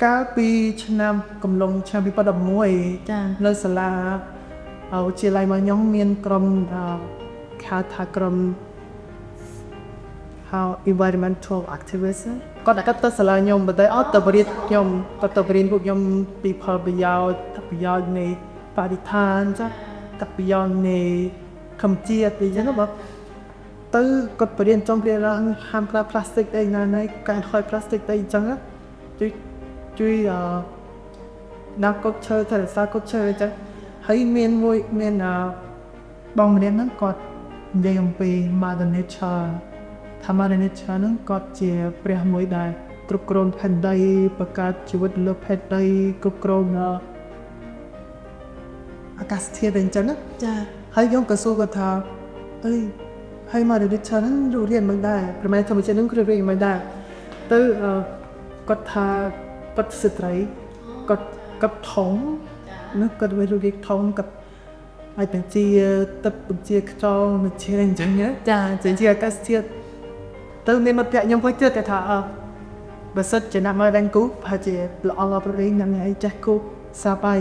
កាលពីឆ្នាំកំឡុងឆ្នាំ2011នៅសាលាវិទ្យាល័យរបស់ខ្ញុំមានក្រុមហៅថាក្រុម how environmental activism គាត់ដាក់ទៅសាលាខ្ញុំបើតែអត់ទៅបរិយាខ្ញុំគាត់ទៅបរិយាពួកខ្ញុំពីផលប្រយោជន៍នៃបរិស្ថានចាប្រយោជន៍នៃកម្ពុជាទីចឹងបើទៅគាត់បរិយាចង់រៀនឡើងហាមប្រើផ្លាស្ទិកអីណាណៃកែខូចផ្លាស្ទិកអីចឹងជួយដាក់កុដឈើទៅរក្សាកុដឈើចឹងហើយមានបងម្នាក់ហ្នឹងគាត់និយាយអំពី Mother Nature ថា Mother Nature ហ្នឹងគាត់ជាព្រះមួយដែលគ្រប់គ្រងផែនដីបង្កើតជីវិតលើផែនដីគ្រប់គ្រងអាកាសធាតុអីចឹងណាចាហើយខ្ញុំក៏សួរគាត់ថាអីហើយ Mother Nature ហ្នឹងរៀនមិនដែរប្រមាណធម្មជាតិហ្នឹងគឺរៀនមិនដែរទៅគាត់ថាគាត់ស្ត្រីគាត់ធំនោះគាត់វារៀនធំគាត់ហើយបញ្ជាទឹកបញ្ជាខ្យល់បញ្ជាអញ្ចឹងចាបញ្ជាអាកាសធាតុទៅមានមិត្តភក្តិខ្ញុំគាត់តែថាបើសិនជាណាក់មកដេញគូប្រហែលជាល្អប្រេងហ្នឹងឯងចេះគូសាបាយ